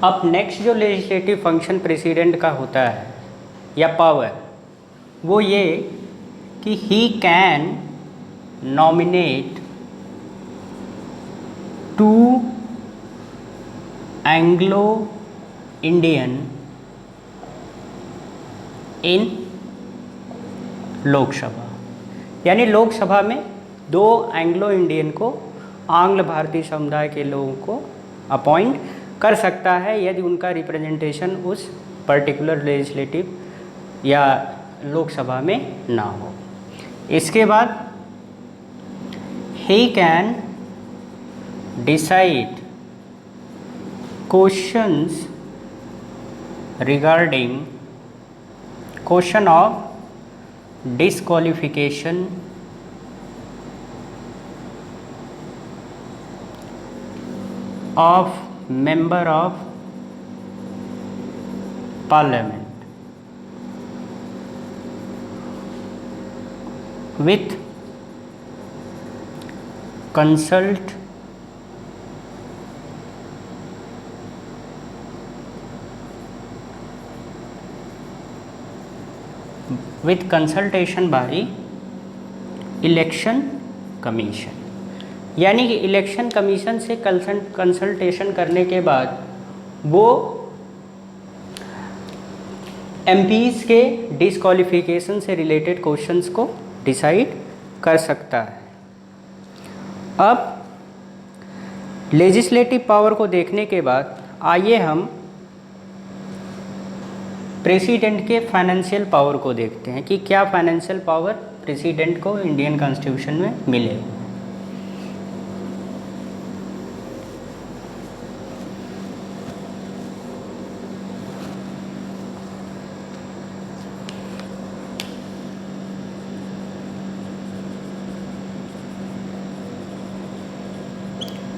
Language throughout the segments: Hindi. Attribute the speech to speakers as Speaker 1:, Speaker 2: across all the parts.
Speaker 1: अब नेक्स्ट जो लेजिस्लेटिव फंक्शन प्रेसिडेंट का होता है या पावर, वो ये कि he can nominate 2 Anglo Indian in Lok Sabha, यानी लोकसभा में 2 एंग्लो इंडियन को, आंग्ल भारतीय समुदाय के लोगों को अपॉइंट कर सकता है यदि उनका रिप्रेजेंटेशन उस पर्टिकुलर लेजिस्लेटिव या लोकसभा में ना हो। इसके बाद he can decide questions regarding question of disqualification of member of parliament with consult with consultation by election commission, यानी कि इलेक्शन कमीशन से कंसल्टेशन करने के बाद वो एमपीज़ के डिस्क्वालिफिकेशन से रिलेटेड क्वेश्चंस को डिसाइड कर सकता है। अब लेजिस्लेटिव पावर को देखने के बाद आइए हम प्रेसिडेंट के फाइनेंशियल पावर को देखते हैं कि क्या फाइनेंशियल पावर प्रेसिडेंट को इंडियन कॉन्स्टिट्यूशन में मिले।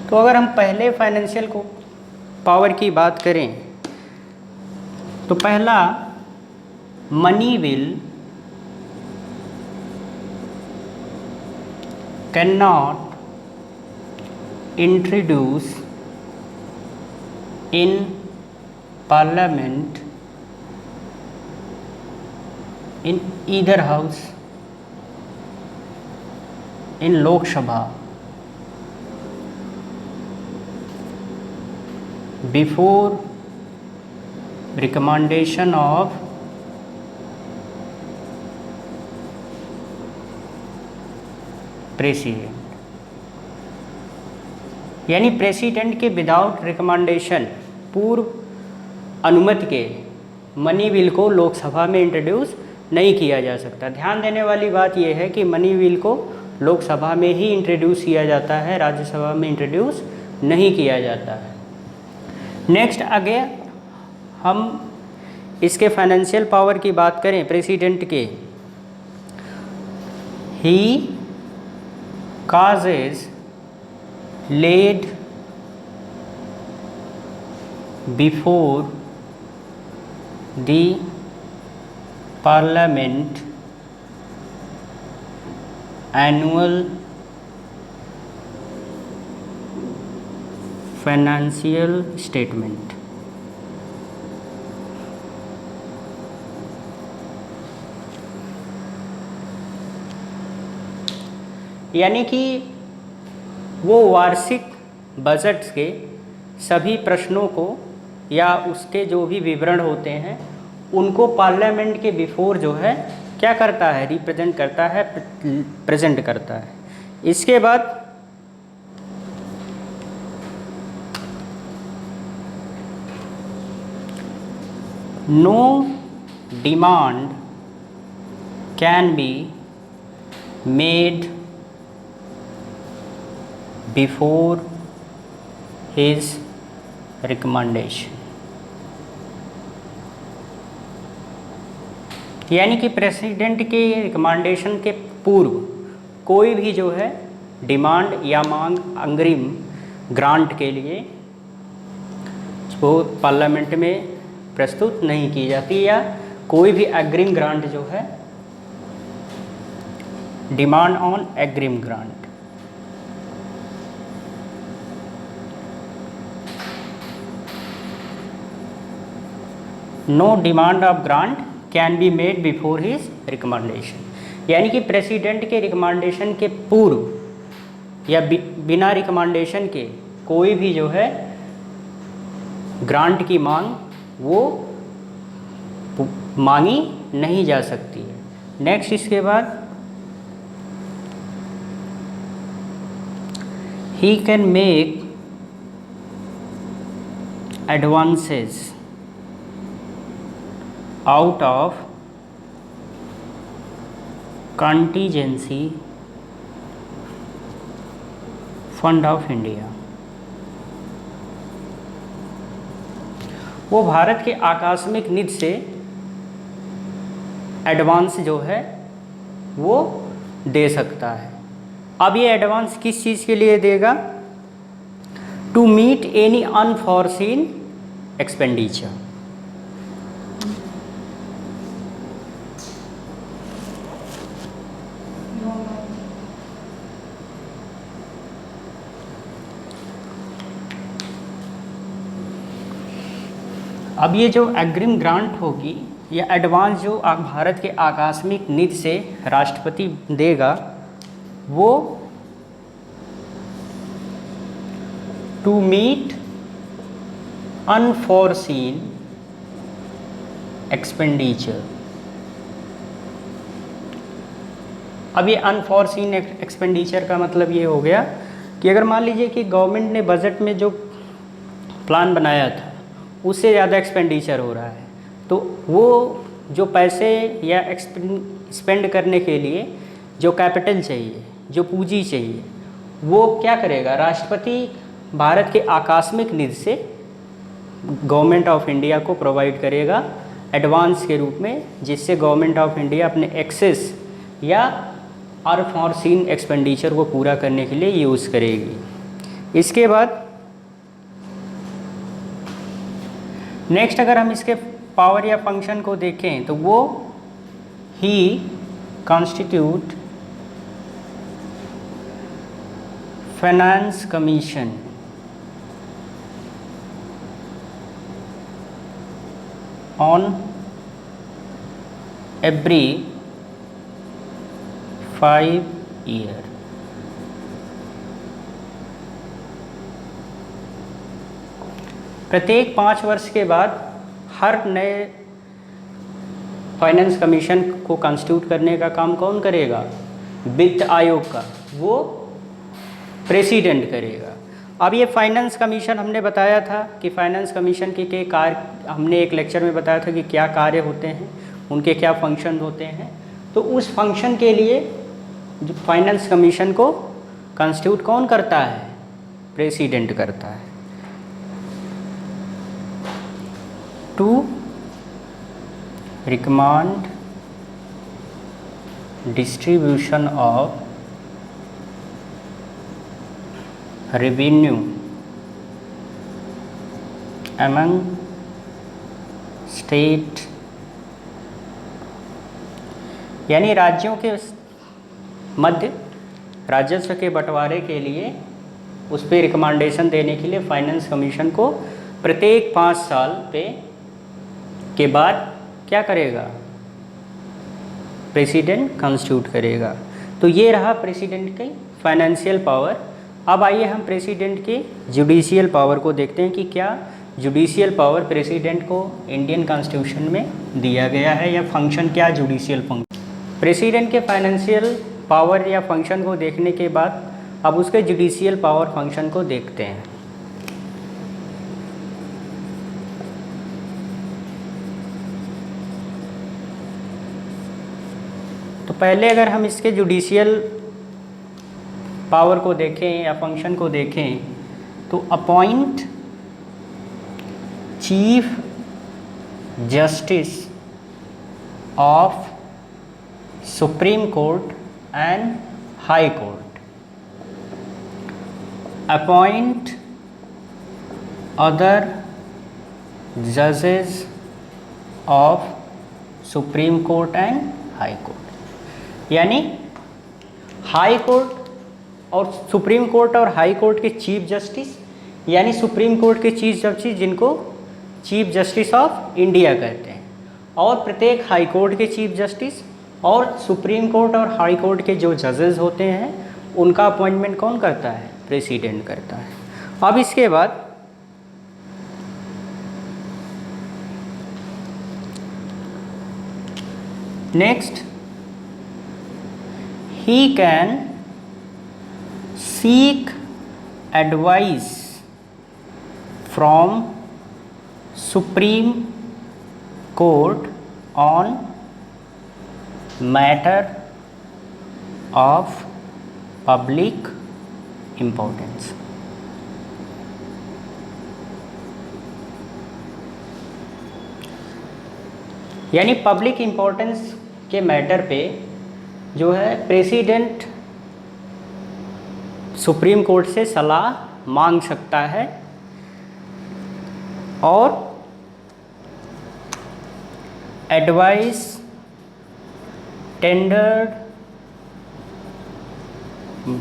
Speaker 1: तो अगर हम पहले फाइनेंशियल को पावर की बात करें तो पहला, money will can not introduce in parliament in either house in Lok Sabha before recommendation of president, यानी प्रेसिडेंट के विदाउट रिकमेंडेशन, पूर्व अनुमति के मनी बिल को लोकसभा में इंट्रोड्यूस नहीं किया जा सकता। ध्यान देने वाली बात यह है कि मनी बिल को लोकसभा में ही इंट्रोड्यूस किया जाता है, राज्यसभा में इंट्रोड्यूस नहीं किया जाता है। नेक्स्ट आगे हम इसके फाइनेंशियल पावर की बात करें प्रेसिडेंट के, ही causes laid before the parliament annual financial statement, यानी कि वो वार्षिक बजट के सभी प्रश्नों को या उसके जो भी विवरण होते हैं उनको पार्लियामेंट के बिफोर जो है क्या करता है, रिप्रेजेंट करता है, प्रेजेंट करता है। इसके बाद no demand can be made before his recommendation, यानी कि प्रेसिडेंट के रिकमेंडेशन के पूर्व कोई भी जो है डिमांड या मांग अग्रिम ग्रांट के लिए वो पार्लियामेंट में प्रस्तुत नहीं की जाती, या कोई भी अग्रिम ग्रांट जो है, डिमांड ऑन अग्रिम grant. No demand of grant can be made before his recommendation, यानी कि प्रेसिडेंट के रिकमेंडेशन के पूर्व या बिना रिकमेंडेशन के कोई भी जो है ग्रांट की मांग वो मांगी नहीं जा सकती है। नेक्स्ट इसके बाद he can make advances out of contingency fund of India, वो भारत के आकस्मिक निधि से एडवांस जो है वो दे सकता है। अब ये एडवांस किस चीज़ के लिए देगा? To meet any unforeseen expenditure. अब ये जो अग्रिम ग्रांट होगी या एडवांस जो भारत के आकस्मिक निधि से राष्ट्रपति देगा, वो टू मीट अनफॉरसीन एक्सपेंडिचर। अब ये अनफॉरसीन एक्सपेंडिचर का मतलब ये हो गया कि अगर मान लीजिए कि गवर्नमेंट ने बजट में जो प्लान बनाया था उससे ज़्यादा एक्सपेंडिचर हो रहा है, तो वो जो पैसे या स्पेंड करने के लिए जो कैपिटल चाहिए, जो पूंजी चाहिए, वो क्या करेगा? राष्ट्रपति भारत के आकस्मिक निधि से गवर्नमेंट ऑफ इंडिया को प्रोवाइड करेगा एडवांस के रूप में, जिससे गवर्नमेंट ऑफ इंडिया अपने एक्सेस या अनफॉरसीन एक्सपेंडिचर को पूरा करने के लिए यूज़ करेगी। इसके बाद नेक्स्ट अगर हम इसके पावर या फंक्शन को देखें तो वो ही constitute finance commission on every 5 year. प्रत्येक 5 वर्ष के बाद हर नए फाइनेंस कमीशन को कॉन्स्टिट्यूट करने का काम कौन करेगा? वित्त आयोग का, वो प्रेसिडेंट करेगा। अब ये फाइनेंस कमीशन हमने बताया था कि फाइनेंस कमीशन के कार्य, हमने एक लेक्चर में बताया था कि क्या कार्य होते हैं, उनके क्या फंक्शन होते हैं। तो उस फंक्शन के लिए जो फाइनेंस कमीशन को कॉन्स्टिट्यूट कौन करता है? प्रेसिडेंट करता है। To recommend distribution of revenue among state, यानी राज्यों के मध्य राजस्व के बंटवारे के लिए उस पर रिकमेंडेशन देने के लिए फाइनेंस कमीशन को प्रत्येक 5 साल पे के बाद क्या करेगा? प्रेसिडेंट कॉन्स्टिट्यूट करेगा। तो ये रहा प्रेसिडेंट की फाइनेंशियल पावर। अब आइए हम प्रेसिडेंट के जुडिशियल पावर को देखते हैं कि क्या जुडिशियल पावर प्रेसिडेंट को इंडियन कॉन्स्टिट्यूशन में दिया गया है या फंक्शन क्या जुडिशियल फंक्शन। प्रेसिडेंट के फाइनेंशियल पावर या फंक्शन को देखने के बाद अब उसके जुडिशियल पावर फंक्शन को देखते हैं। तो पहले अगर हम इसके जुडिशियल पावर को देखें या फंक्शन को देखें तो appoint chief justice of supreme court and high court, appoint other जजेस of supreme court and high court. यानी हाई कोर्ट और सुप्रीम कोर्ट और हाई कोर्ट के चीफ जस्टिस, यानी सुप्रीम कोर्ट के चीफ जस्टिस जिनको चीफ जस्टिस ऑफ इंडिया कहते हैं, और प्रत्येक हाई कोर्ट के चीफ जस्टिस और सुप्रीम कोर्ट और हाई कोर्ट के जो जजेस होते हैं उनका अपॉइंटमेंट कौन करता है? प्रेसिडेंट करता है। अब इसके बाद next, he can seek advice from supreme court on matter of public importance. यानी पब्लिक इम्पोर्टेंस के मैटर पे जो है प्रेसिडेंट सुप्रीम कोर्ट से सलाह मांग सकता है और advice tendered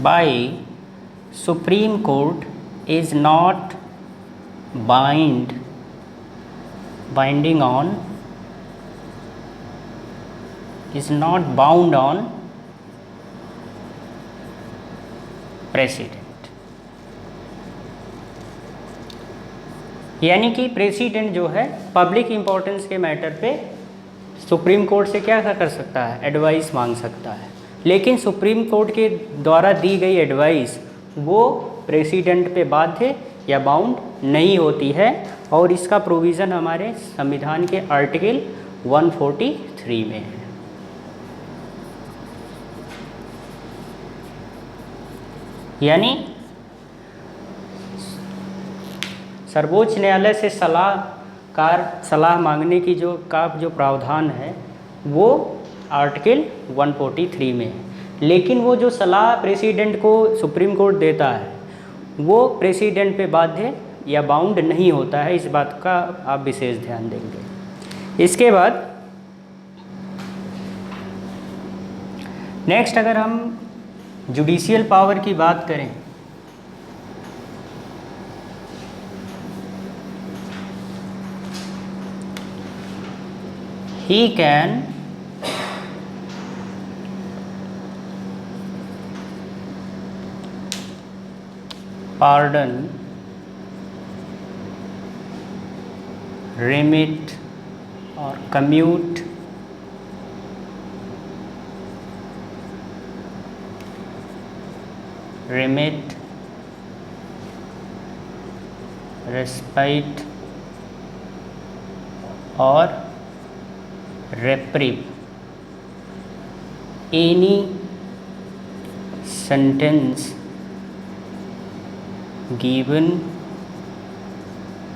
Speaker 1: bye supreme court is not binding on is not bound on president. यानी कि प्रेसिडेंट जो है पब्लिक इम्पोर्टेंस के मैटर पे सुप्रीम कोर्ट से क्या कर सकता है? एडवाइस मांग सकता है, लेकिन सुप्रीम कोर्ट के द्वारा दी गई एडवाइस वो प्रेसिडेंट पे बाध्य या बाउंड नहीं होती है, और इसका प्रोविज़न हमारे संविधान के आर्टिकल 143 में है। यानी सर्वोच्च न्यायालय से सलाह मांगने की जो प्रावधान है वो आर्टिकल 143 में है, लेकिन वो जो सलाह प्रेसिडेंट को सुप्रीम कोर्ट देता है वो प्रेसिडेंट पे बाध्य या बाउंड नहीं होता है। इस बात का आप विशेष ध्यान देंगे। इसके बाद नेक्स्ट, अगर हम जुडिशियल पावर की बात करें he can pardon, remit or commute remit, respite or reprieve any sentence given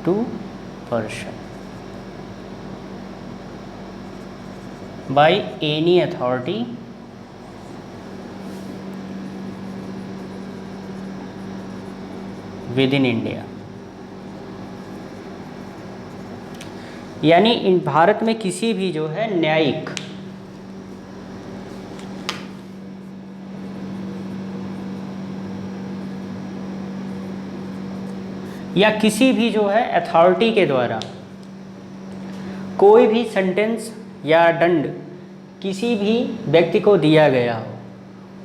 Speaker 1: to person by any authority with in India. यानी इन भारत में किसी भी जो है न्यायिक या किसी भी जो है अथॉरिटी के द्वारा कोई भी सेंटेंस या दंड किसी भी व्यक्ति को दिया गया हो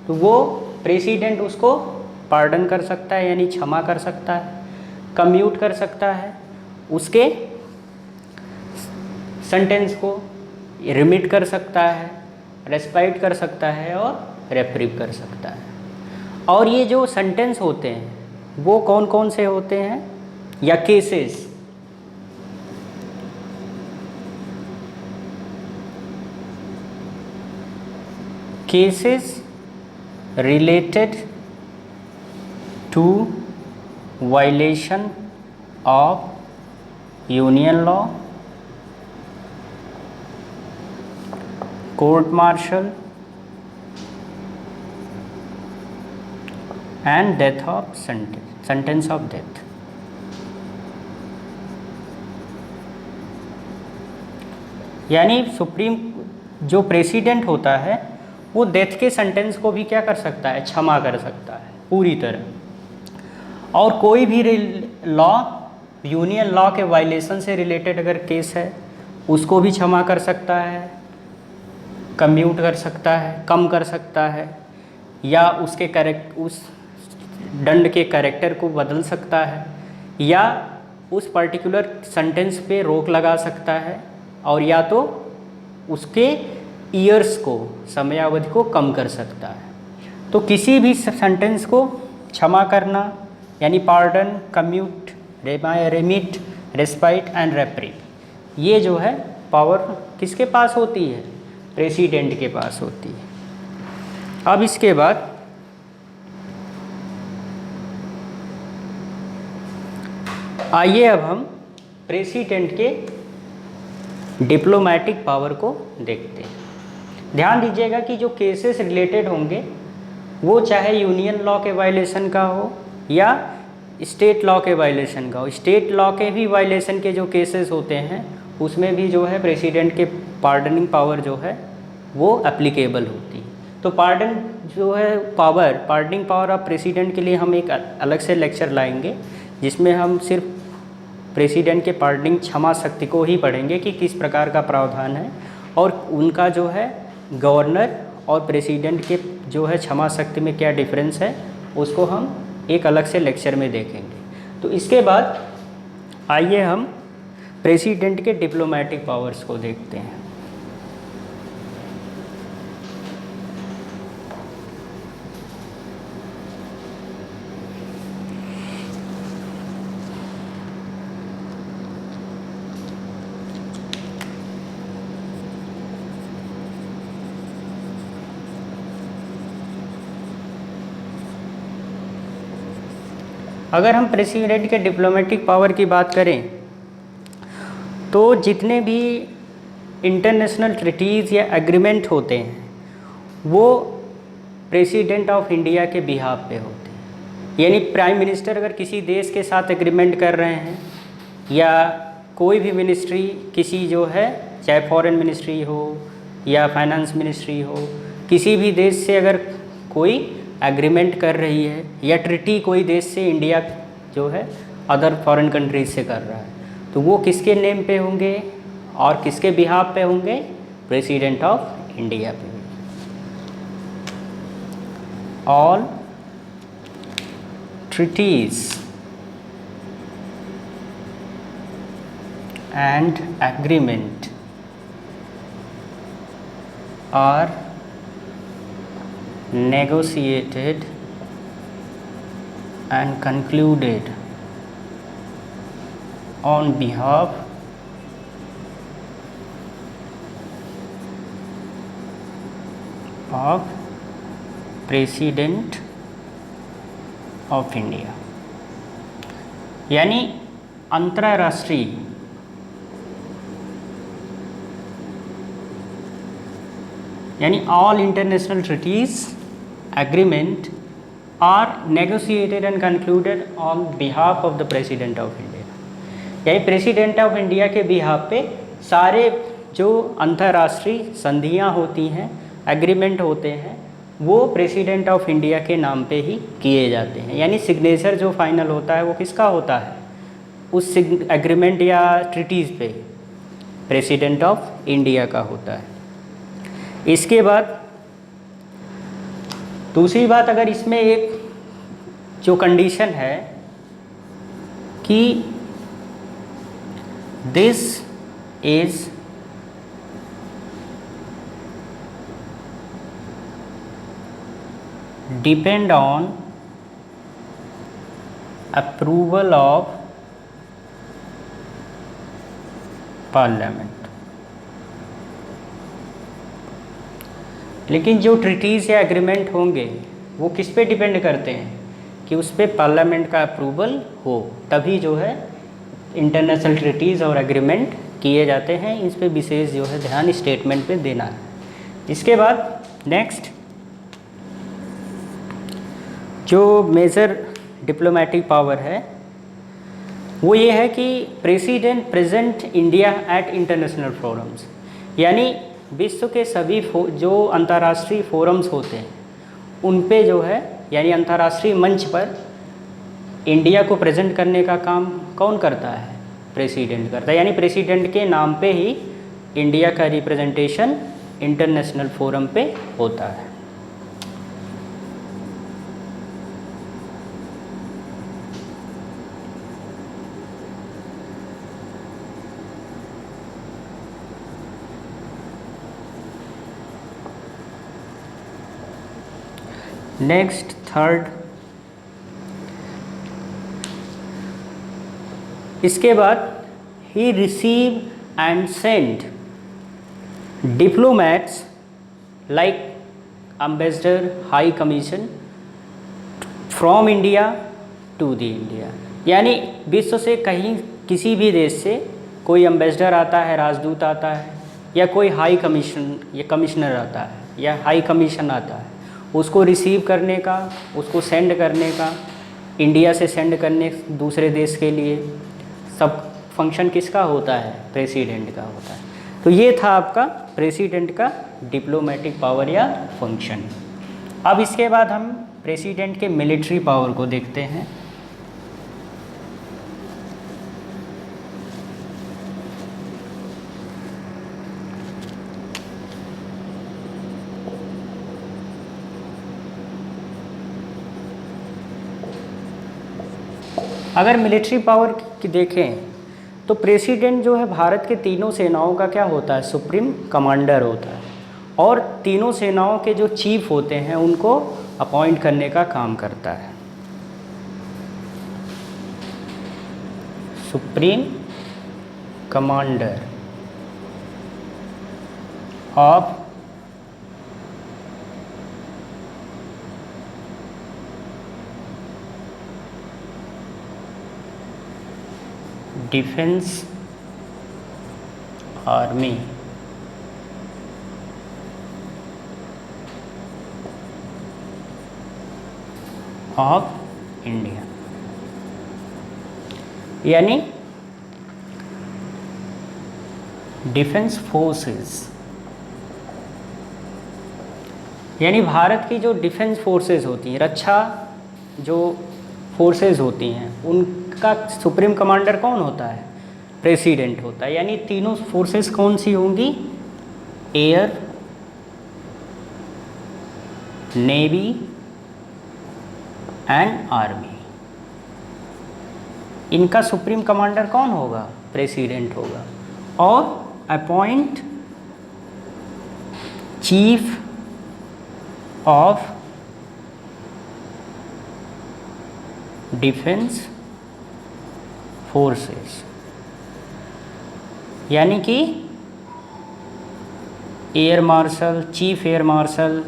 Speaker 1: तो वो प्रेसिडेंट उसको पार्डन कर सकता है, यानी क्षमा कर सकता है, कम्यूट कर सकता है, उसके सेंटेंस को रिमिट कर सकता है, रेस्पाइट कर सकता है और रेप्रीव कर सकता है। और ये जो सेंटेंस होते हैं वो कौन कौन से होते हैं या cases, cases related to violation of union law, court martial and death of sentence of death। यानी सुप्रीम जो प्रेसिडेंट होता है वो डेथ के सेंटेंस को भी क्या कर सकता है? क्षमा कर सकता है पूरी तरह। और कोई भी लॉ यूनियन लॉ के वायलेशन से रिलेटेड अगर केस है उसको भी क्षमा कर सकता है, कम्यूट कर सकता है, कम कर सकता है, या उस दंड के कैरेक्टर को बदल सकता है, या उस पर्टिकुलर सेंटेंस पे रोक लगा सकता है, और या तो उसके ईयर्स को, समयावधि को कम कर सकता है। तो किसी भी सेंटेंस को क्षमा करना यानी pardon, commute, remit, respite and reprieve, ये जो है पावर किसके पास होती है? प्रेसिडेंट के पास होती है। अब इसके बाद आइए अब हम प्रेसिडेंट के डिप्लोमेटिक पावर को देखते हैं। ध्यान दीजिएगा कि जो केसेस रिलेटेड होंगे वो चाहे यूनियन लॉ के वायलेशन का हो या स्टेट लॉ के वायलेशन का हो। स्टेट लॉ के भी वायलेशन के जो केसेस होते हैं उसमें भी जो है प्रेसिडेंट के पार्डनिंग पावर जो है वो एप्लीकेबल होती है। तो पार्डन जो है power, pardoning power of president के लिए हम एक अलग से लेक्चर लाएंगे जिसमें हम सिर्फ प्रेसिडेंट के पार्डनिंग क्षमा शक्ति को ही पढ़ेंगे कि किस प्रकार का प्रावधान है, और उनका जो है गवर्नर और प्रेसिडेंट के जो है क्षमा शक्ति में क्या डिफरेंस है उसको हम एक अलग से लेक्चर में देखेंगे। तो इसके बाद आइए हम प्रेसिडेंट के डिप्लोमेटिक पावर्स को देखते हैं। अगर हम प्रेसिडेंट के डिप्लोमेटिक पावर की बात करें तो जितने भी इंटरनेशनल ट्रीटीज़ या एग्रीमेंट होते हैं वो प्रेसिडेंट ऑफ इंडिया के बिहाफ पे होते हैं। यानी प्राइम मिनिस्टर अगर किसी देश के साथ एग्रीमेंट कर रहे हैं या कोई भी मिनिस्ट्री किसी जो है, चाहे फॉरेन मिनिस्ट्री हो या फाइनेंस मिनिस्ट्री हो, किसी भी देश से अगर कोई एग्रीमेंट कर रही है या ट्रिटी कोई देश से इंडिया जो है अदर फॉरेन कंट्रीज से कर रहा है, तो वो किसके नेम पे होंगे और किसके बिहाफ पे होंगे? प्रेसिडेंट ऑफ इंडिया पे। All treaties and agreement are negotiated and concluded on behalf of President of India। यानी अंतर्राष्ट्रीय यानी all international treaties agreement are negotiated and concluded on behalf of the President of India। यानी प्रेसिडेंट ऑफ इंडिया के बिहाफ पे सारे जो अंतर्राष्ट्रीय संधियाँ होती हैं, एग्रीमेंट होते हैं, वो प्रेसिडेंट ऑफ इंडिया के नाम पे ही किए जाते हैं। यानी सिग्नेचर जो फाइनल होता है वो किसका होता है? उस एग्रीमेंट या ट्रीटीज़ पे प्रेसिडेंट ऑफ इंडिया का होता है। इसके बाद दूसरी बात, अगर इसमें एक जो कंडीशन है कि this is depend on approval of parliament. लेकिन जो ट्रीटीज़ या एग्रीमेंट होंगे वो किस पे डिपेंड करते हैं कि उस पर पार्लियामेंट का अप्रूवल हो, तभी जो है इंटरनेशनल ट्रीटीज़ और एग्रीमेंट किए जाते हैं। इस पे विशेष जो है ध्यान स्टेटमेंट पे देना है। इसके बाद नेक्स्ट जो मेजर डिप्लोमेटिक पावर है वो ये है कि president present India at international forums. यानी विश्व के सभी जो अंतर्राष्ट्रीय फोरम्स होते हैं उन पे जो है, यानी अंतर्राष्ट्रीय मंच पर इंडिया को प्रेजेंट करने का काम कौन करता है? प्रेसिडेंट करता है। यानी प्रेसिडेंट के नाम पे ही इंडिया का रिप्रेजेंटेशन इंटरनेशनल फोरम पे होता है। नेक्स्ट थर्ड, इसके बाद ही receive and send diplomats like ambassador, high commission from India to the India. यानी विश्व से कहीं किसी भी देश से कोई एम्बेसडर आता है, राजदूत आता है, या कोई हाई कमीशन या कमिश्नर आता है या हाई कमीशन आता है, उसको रिसीव करने का, उसको सेंड करने का, इंडिया से सेंड करने दूसरे देश के लिए, सब फंक्शन किसका होता है? प्रेसिडेंट का होता है। तो ये था आपका प्रेसिडेंट का डिप्लोमेटिक पावर या फंक्शन। अब इसके बाद हम प्रेसिडेंट के मिलिट्री पावर को देखते हैं। अगर मिलिट्री पावर की देखें तो प्रेसिडेंट जो है भारत के तीनों सेनाओं का क्या होता है? सुप्रीम कमांडर होता है, और तीनों सेनाओं के जो चीफ होते हैं उनको अपॉइंट करने का काम करता है। Supreme commander of defence army of India, यानी डिफेंस फोर्सेस, यानी भारत की जो डिफेंस फोर्सेस होती हैं, रक्षा जो फोर्सेस होती हैं, उनका सुप्रीम कमांडर कौन होता है? प्रेसिडेंट होता है। यानी तीनों फोर्सेस कौन सी होंगी? Air, navy and army. इनका सुप्रीम कमांडर कौन होगा? प्रेसिडेंट होगा। और appoint chief of defence forces, यानी कि air marshal, chief air marshal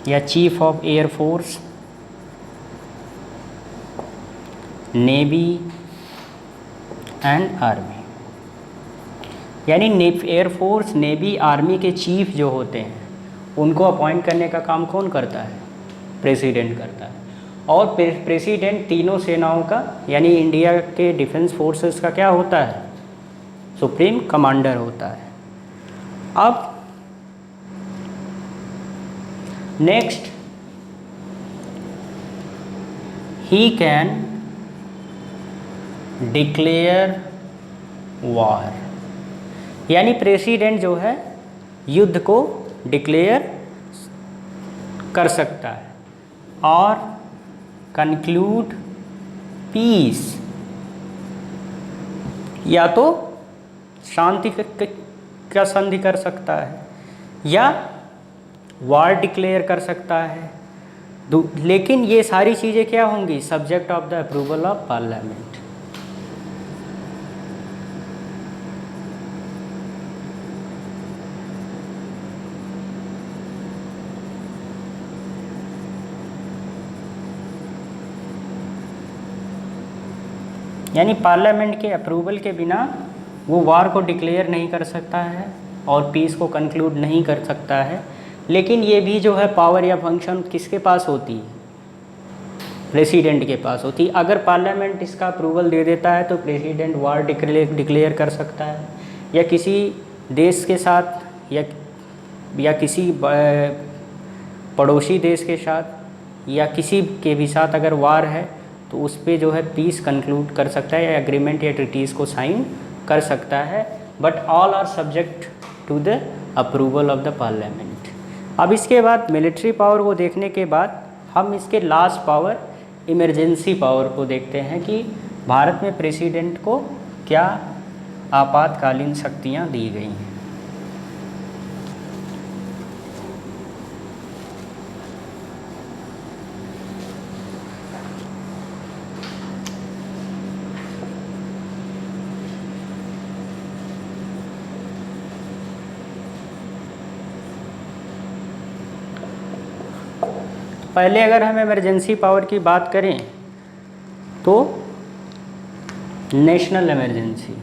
Speaker 1: या chief of air force, navy and army. यानी एयरफोर्स, नेवी, आर्मी के चीफ जो होते हैं उनको अपॉइंट करने का काम कौन करता है? प्रेसिडेंट करता है। और प्रेसिडेंट तीनों सेनाओं का, यानी इंडिया के डिफेंस फोर्सेस का क्या होता है? सुप्रीम कमांडर होता है। अब next, he can declare war, यानी प्रेसिडेंट जो है युद्ध को डिक्लेयर कर सकता है और कंक्लूड पीस, या तो शांति का संधि कर सकता है या वार डिक्लेयर कर सकता है। लेकिन ये सारी चीज़ें क्या होंगी? Subject of the approval of parliament. यानी पार्लियामेंट के अप्रूवल के बिना वो वार को डिक्लेयर नहीं कर सकता है और पीस को कंक्लूड नहीं कर सकता है। लेकिन ये भी जो है पावर या फंक्शन किसके पास होती है? प्रेसिडेंट के पास होती है। अगर पार्लियामेंट इसका अप्रूवल दे देता है तो प्रेसिडेंट वार डिक्लेयर कर सकता है, या किसी देश के साथ या किसी पड़ोसी देश के साथ या किसी के भी साथ अगर वार है तो उस पे जो है पीस कंक्लूड कर सकता है या एग्रीमेंट या ट्रीटीज़ को साइन कर सकता है, but all are subject to the approval of the parliament. अब इसके बाद मिलिट्री पावर को देखने के बाद हम इसके लास्ट पावर इमरजेंसी पावर को देखते हैं कि भारत में प्रेसिडेंट को क्या आपातकालीन शक्तियाँ दी गई हैं। पहले अगर हम इमरजेंसी पावर की बात करें तो नेशनल इमरजेंसी,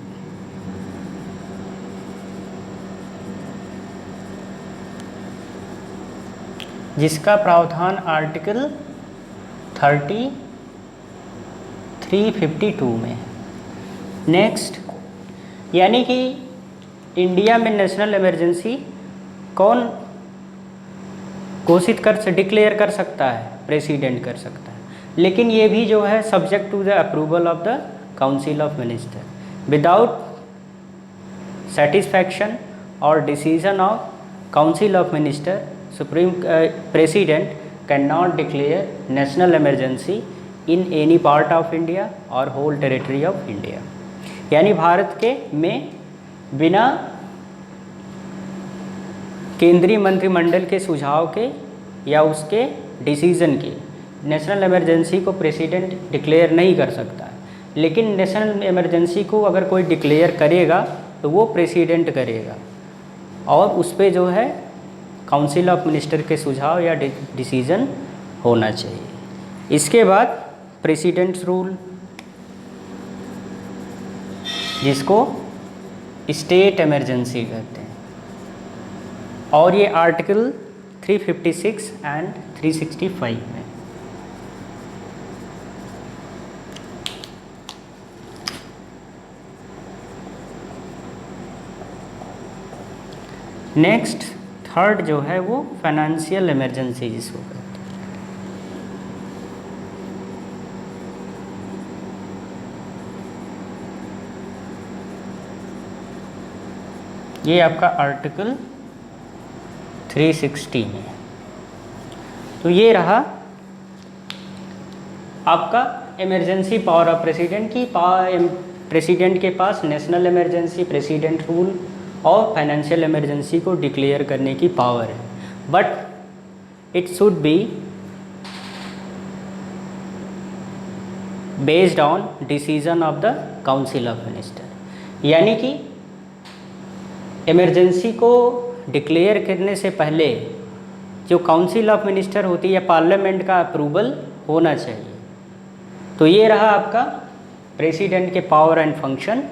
Speaker 1: जिसका प्रावधान आर्टिकल 352 में। नेक्स्ट, यानी कि इंडिया में नेशनल इमरजेंसी कौन घोषित डिक्लेयर कर सकता है? प्रेसिडेंट कर सकता है, लेकिन ये भी जो है subject to the approval of the council of minister. Without satisfaction और decision of council of minister, supreme president can not declare national emergency in any part of India और होल टेरिटरी ऑफ इंडिया। यानी भारत के में बिना केंद्रीय मंत्रिमंडल के सुझाव के या उसके डिसीजन के नेशनल इमरजेंसी को प्रेसिडेंट डिक्लेयर नहीं कर सकता है। लेकिन नेशनल इमरजेंसी को अगर कोई डिक्लेयर करेगा तो वो प्रेसिडेंट करेगा और उस पर जो है काउंसिल ऑफ मिनिस्टर के सुझाव या डिसीजन होना चाहिए। इसके बाद प्रेसिडेंट्स रूल, जिसको स्टेट इमरजेंसी कहते हैं, और ये आर्टिकल 356 एंड 365 में। नेक्स्ट थर्ड जो है वो फाइनेंशियल इमरजेंसी जिसको कहते हैं। ये आपका आर्टिकल 360 में। तो ये रहा आपका इमरजेंसी पावर ऑफ प्रेसिडेंट की। प्रेसिडेंट के पास नेशनल इमरजेंसी, प्रेसिडेंट रूल और फाइनेंशियल इमरजेंसी को डिक्लेयर करने की पावर है, but it should be based on decision of the council of minister. यानी कि इमरजेंसी को डिक्लेयर करने से पहले जो काउंसिल ऑफ मिनिस्टर होती है या पार्लियामेंट का अप्रूवल होना चाहिए। तो ये रहा आपका प्रेसिडेंट के पावर एंड फंक्शन।